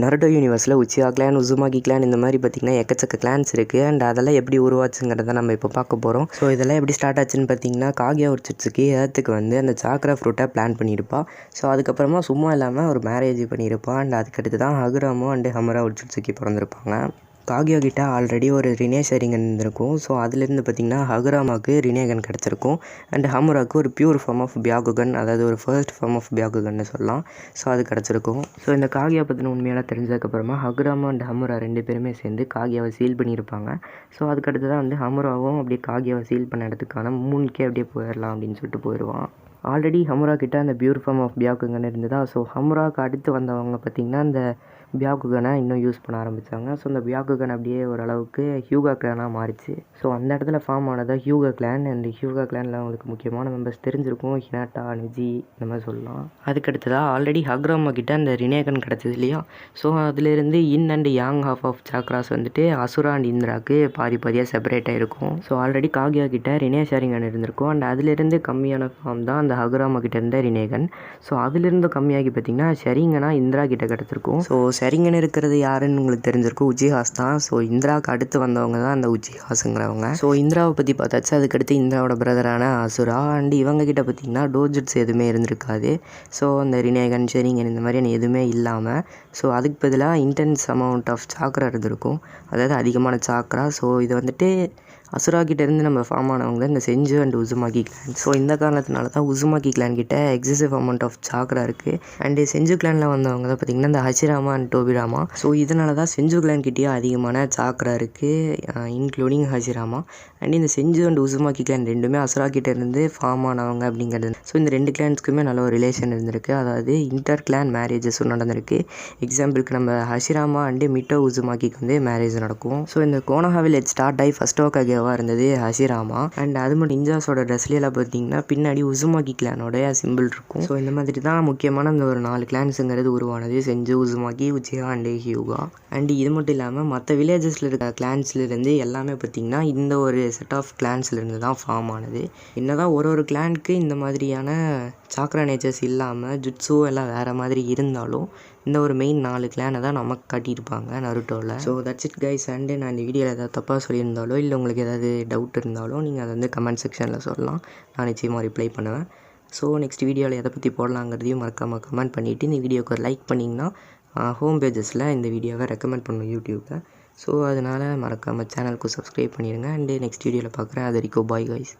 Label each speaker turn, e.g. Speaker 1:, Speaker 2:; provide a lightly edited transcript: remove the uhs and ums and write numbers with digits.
Speaker 1: Naruto யூனிவர்ஸில் உச்சியா clan, Uzumaki clan இந்த மாதிரி பார்த்திங்கன்னா எக்கச்சக்க கிளான்ஸ் இருக்குது. அண்ட் அதெல்லாம் எப்படி உருவாச்சுங்கிறத நம்ம இப்போ பார்க்க போகிறோம். ஸோ இதெல்லாம் எப்படி ஸ்டார்ட் ஆச்சுன்னு பார்த்தீங்கன்னா, காகியா உச்சிட்சுகி ஏர்த்துக்கு வந்து அந்த சாக்ரா ஃப்ரூட்டை பிளான் பண்ணியிருப்பா. ஸோ அதுக்கப்புறமா சும்மா இல்லாமல் ஒரு மேரேஜ் பண்ணியிருப்பா. அண்ட் அதுக்கடுத்து தான் ஹகுராமோ அண்டு ஹமுரா உச்சிட்சுகி பிறந்திருப்பாங்க. காகியா கிட்ட ஆல்ரெடி ஒரு ரினே ஷேரிங்கன் இருந்திருக்கும். ஸோ அதுலேருந்து பார்த்திங்கன்னா ஹகுராமாவுக்கு ரினேகன் கிடச்சிருக்கும். அண்ட் ஹமுராவுக்கு ஒரு பியூர் ஃபார்ம் ஆஃப் பியாகுகன், அதாவது ஒரு ஃபர்ஸ்ட் ஃபார்ம் ஆஃப் பியாகுகன்னு சொல்லலாம். ஸோ அது கிடச்சிருக்கும். ஸோ இந்த காகியா பற்றின உண்மையெல்லாம் தெரிஞ்சதுக்கப்புறமா ஹகுராமா அண்ட் ஹமுரா 2 பேருமே சேர்ந்து காகியாவை சீல் பண்ணியிருப்பாங்க. ஸோ அதுக்கடுத்து தான் வந்து ஹமுராவும் அப்படியே காகியாவை சீல் பண்ண இடத்துக்கான 3K அப்படியே போயிடலாம் அப்படின்னு சொல்லிட்டு போயிடுவான். ஆல்ரெடி ஹமுரா கிட்ட அந்த பியூர் ஃபார்ம் ஆஃப் பியாகுகன் இருந்ததா. ஸோ ஹமுராவுக்கு அடுத்து வந்தவங்க பார்த்திங்கன்னா அந்த பியாகுகனை இன்னும் யூஸ் பண்ண ஆரம்பித்தாங்க. ஸோ அந்த பியாகுகன் அப்படியே ஓரளவுக்கு ஹியூகா கிளானாக மாறிச்சு. ஸோ அந்த இடத்துல ஃபார்ம் ஆனது ஹியூகா கிளான். அண்ட் ஹியூகா கிளானில் அவங்களுக்கு முக்கியமான மெம்பர்ஸ் தெரிஞ்சிருக்கும். ஹினாட்டா, நிஜி இந்த மாதிரி சொல்லலாம். அதுக்கடுத்ததாக ஆல்ரெடி ஹகுராமா கிட்ட அந்த ரினேகன் கிடச்சது இல்லையா. ஸோ அதிலிருந்து yin and yang half of chakras வந்துட்டு அசுரா அண்ட் இந்திராவுக்கு பாதியாக செப்பரேட் ஆகிருக்கும். ஸோ ஆல்ரெடி காகியா கிட்ட ரினே ஷேரிங்கன் இருந்திருக்கும். அண்ட் அதிலிருந்து கம்மியான ஃபார்ம் தான் அந்த ஹகுராமா கிட்ட இருந்த ரினேகன். ஸோ அதிலிருந்து கம்மியாகி பார்த்திங்கன்னா ஷெரிங்கனா இந்திரா கிட்ட கிடச்சிருக்கும். ஸோ ஷெரிங்கன் இருக்கிறது யாருன்னு உங்களுக்கு தெரிஞ்சிருக்கும், உச்சிஹாஸ் தான். ஸோ இந்திராவுக்கு அடுத்து வந்தவங்க தான் அந்த உச்சிஹாஸுங்கிறவங்க. ஸோ இந்திராவை பற்றி பார்த்தாச்சு. அதுக்கடுத்து இந்திராவோட பிரதரான அசுரா அண்ட் இவங்க கிட்ட பார்த்திங்கன்னா டோஜுட்ஸ் எதுவுமே இருந்திருக்காது. ஸோ அந்த ரினேகன், ஷெரிங்கன் இந்த மாதிரியான எதுவுமே இல்லாமல் ஸோ அதுக்கு பதிலாக இன்டென்ஸ் அமௌண்ட் ஆஃப் சாக்ரா இருந்திருக்கும், அதாவது அதிகமான சாக்ரா. ஸோ இது வந்துட்டு அசுரா கிட்டேருந்து நம்ம ஃபார்ம் ஆனவங்க இந்த செஞ்சு அண்ட் உசுமாகி கிளான். ஸோ இந்த காரணத்தினால தான் உசுமாகி கிளான் கிட்ட எக்ஸசிவ் அமௌண்ட் ஆஃப் சாக்ரா இருக்குது. அண்டு செஞ்சு கிளானில் வந்தவங்க தான் பார்த்திங்கன்னா இந்த ஹஷிராமா அண்ட் டோபிராமா. ஸோ இதனால தான் செஞ்சு கிளான் கிட்டேயே அதிகமான சாக்ரா இருக்குது, இன்க்ளூடிங் ஹஷிராமா. அண்ட் இந்த செஞ்சு அண்ட் உசுமாகி கிளான் ரெண்டுமே அசுரா கிட்டேருந்து ஃபார்ம் ஆனவங்க அப்படிங்கிறது. ஸோ இந்த 2 கிளான்ஸ்க்குமே நல்ல ஒரு ரிலேஷன் இருந்திருக்கு, அதாவது இன்டர் கிளான் மேரேஜஸும் நடந்திருக்கு. எக்ஸாம்பிளுக்கு நம்ம ஹஷிராமா அண்டு மிட்டோ உசுமாகிக்கு வந்து மேரேஜ் நடக்கும். ஸோ இந்த கோனோஹா வில்லேஜ் ஸ்டார்ட் ஆகி ஃபர்ஸ்ட் ஓகாகே இருந்தது ஹஷிராமா. அண்ட் அது மட்டும் நிஞ்சாஸோட ட்ரெஸ்லாம் பார்த்தீங்கன்னா பின்னாடி உசுமாகி கிளானோட சிம்பிள் இருக்கும். ஸோ இந்த மாதிரி தான் முக்கியமான இந்த ஒரு 4 கிளான்ஸுங்கிறது உருவானது, செஞ்சு, உசுமாகி, உச்சிஹா அண்ட் ஹியூகா. அண்ட் இது மட்டும் இல்லாமல் மற்ற வில்லேஜஸில் இருக்க கிளான்ஸ்லேருந்து எல்லாமே பார்த்திங்கன்னா இந்த ஒரு செட் ஆஃப் கிளான்ஸ்லேருந்து தான் ஃபார்ம் ஆனது. என்னதான் ஒரு கிளானுக்கு இந்த மாதிரியான சாக்ரா நேச்சர்ஸ் இல்லாமல் ஜுட்ஸோ எல்லாம் வேறு மாதிரி இருந்தாலும் இந்த ஒரு மெயின் 4 கிளானை தான் நமக்கு காட்டியிருப்பாங்க நருட்டோவில். So that's it guys. And நான் இந்த வீடியோவில் ஏதாவது தப்பாக சொல்லியிருந்தாலோ இல்லை உங்களுக்கு ஏதாவது டவுட் இருந்தாலும் நீங்கள் அதை வந்து கமெண்ட் செக்ஷனில் சொல்லலாம், நான் நிச்சயமாக ரிப்ளை பண்ணுவேன். ஸோ நெக்ஸ்ட் வீடியோவில் எதை பற்றி போடலாங்கிறதையும் மறக்காமல் கமெண்ட் பண்ணிவிட்டு இந்த வீடியோக்கு ஒரு லைக் பண்ணிங்கன்னா ஹோம் பேஜஸில் இந்த வீடியோவை ரெக்கமெண்ட் பண்ணும் யூடியூப்பில். ஸோ அதனால் மறக்காமல் சேனலுக்கு சப்ஸ்கிரைப் பண்ணிடுங்க. அண்டு நெக்ஸ்ட் வீடியோவில் பார்க்குறேன். அது வரைக்கும் பாய் கைஸ்.